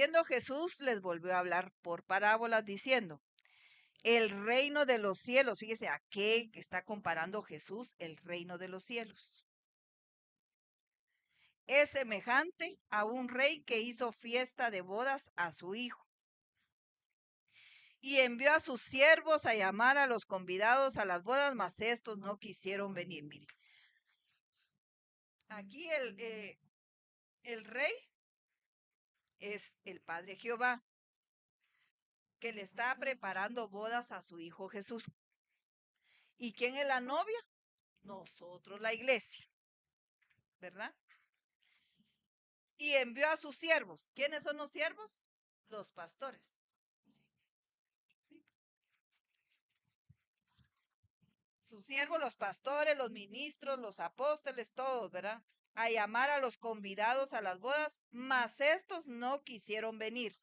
volviendo Jesús les volvió a hablar por parábolas diciendo, el reino de los cielos, fíjese a qué está comparando Jesús el reino de los cielos. Es semejante a un rey que hizo fiesta de bodas a su hijo y envió a sus siervos a llamar a los convidados a las bodas, mas estos no quisieron venir. Mire, aquí el rey es el Padre Jehová, que le está preparando bodas a su hijo Jesús. ¿Y quién es la novia? Nosotros, la iglesia, ¿verdad? Y envió a sus siervos. ¿Quiénes son los siervos? Los pastores. ¿Sí? Sus siervos, los pastores, los ministros, los apóstoles, todos, ¿verdad? A llamar a los convidados a las bodas, mas estos no quisieron venir.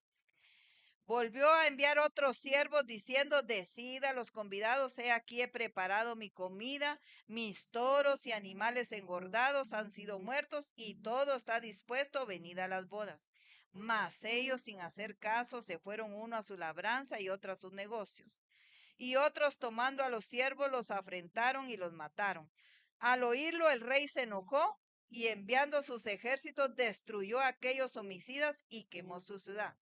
Volvió a enviar otros siervos diciendo, decida a los convidados, he aquí he preparado mi comida, mis toros y animales engordados han sido muertos y todo está dispuesto, venid a las bodas. Mas ellos sin hacer caso se fueron uno a su labranza y otro a sus negocios. Y otros tomando a los siervos los afrentaron y los mataron. Al oírlo el rey se enojó y enviando sus ejércitos destruyó a aquellos homicidas y quemó su ciudad.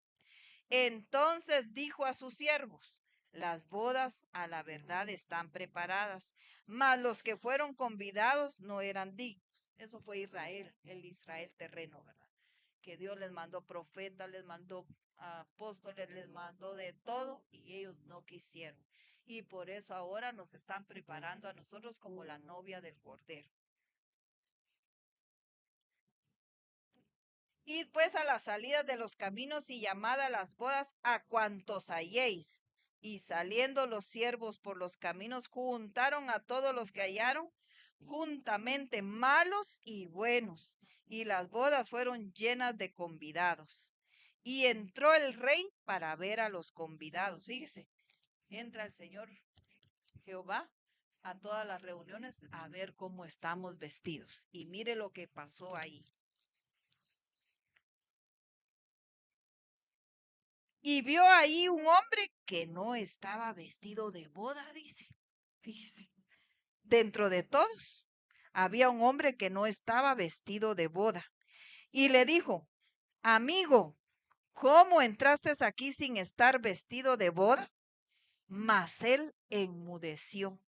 Entonces dijo a sus siervos, las bodas a la verdad están preparadas, mas los que fueron convidados no eran dignos. Eso fue Israel, el Israel terreno, ¿verdad? Que Dios les mandó profetas, les mandó apóstoles, les mandó de todo y ellos no quisieron. Y por eso ahora nos están preparando a nosotros como la novia del Cordero. Id pues a las salidas de los caminos y llamad a las bodas a cuantos halléis. Y saliendo los siervos por los caminos, juntaron a todos los que hallaron, juntamente malos y buenos. Y las bodas fueron llenas de convidados. Y entró el rey para ver a los convidados. Fíjese, entra el Señor Jehová a todas las reuniones a ver cómo estamos vestidos. Y mire lo que pasó ahí. Y vio ahí un hombre que no estaba vestido de boda, dice. Fíjese, dentro de todos había un hombre que no estaba vestido de boda. Y le dijo, amigo, ¿cómo entraste aquí sin estar vestido de boda? Mas él enmudeció.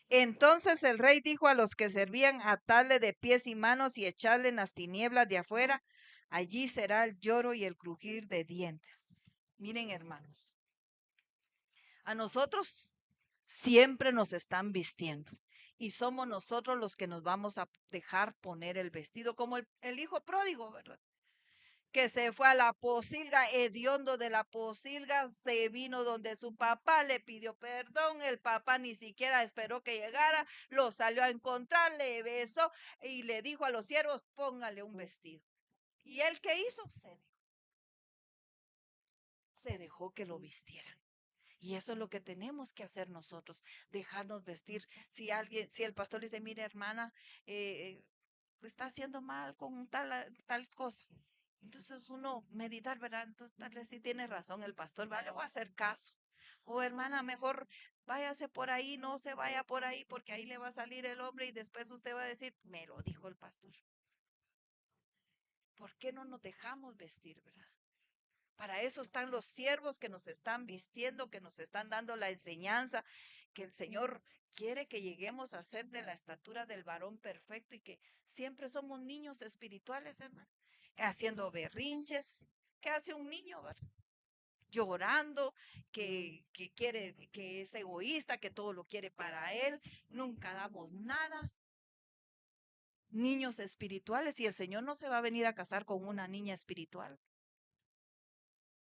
Entonces el rey dijo a los que servían, atarle de pies y manos y echarle en las tinieblas de afuera. Allí será el lloro y el crujir de dientes. Miren, hermanos, a nosotros siempre nos están vistiendo y somos nosotros los que nos vamos a dejar poner el vestido, como el hijo pródigo, ¿verdad? Que se fue a la posilga, hediondo de la posilga, se vino donde su papá, le pidió perdón, el papá ni siquiera esperó que llegara, lo salió a encontrar, le besó y le dijo a los siervos, póngale un vestido. ¿Y él qué hizo? Se dejó que lo vistieran. Y eso es lo que tenemos que hacer nosotros, dejarnos vestir. Si el pastor dice, mire hermana, está haciendo mal con tal cosa. Entonces uno meditar, ¿verdad? Entonces tal vez sí tiene razón el pastor, vale, voy a hacer caso. O hermana, mejor váyase por ahí, no se vaya por ahí, porque ahí le va a salir el hombre y después usted va a decir, me lo dijo el pastor. ¿Por qué no nos dejamos vestir, verdad? Para eso están los siervos que nos están vistiendo, que nos están dando la enseñanza, que el Señor quiere que lleguemos a ser de la estatura del varón perfecto y que siempre somos niños espirituales, hermano, haciendo berrinches. ¿Qué hace un niño, verdad? Llorando, que quiere, que es egoísta, que todo lo quiere para él, nunca damos nada. Niños espirituales, y el Señor no se va a venir a casar con una niña espiritual.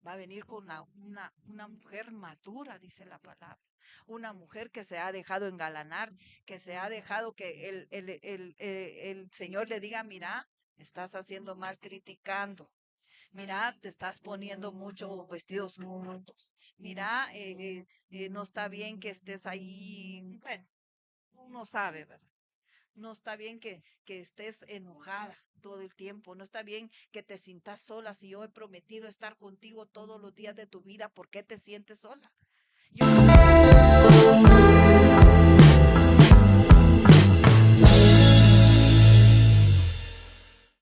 Va a venir con una mujer madura, dice la palabra. Una mujer que se ha dejado engalanar, que se ha dejado que el Señor le diga, mira, estás haciendo mal criticando. Mira, te estás poniendo muchos vestidos cortos. Mira, no está bien que estés ahí. Bueno, uno sabe, ¿verdad? No está bien que estés enojada todo el tiempo. No está bien que te sientas sola. Si yo he prometido estar contigo todos los días de tu vida, ¿por qué te sientes sola? Yo creo que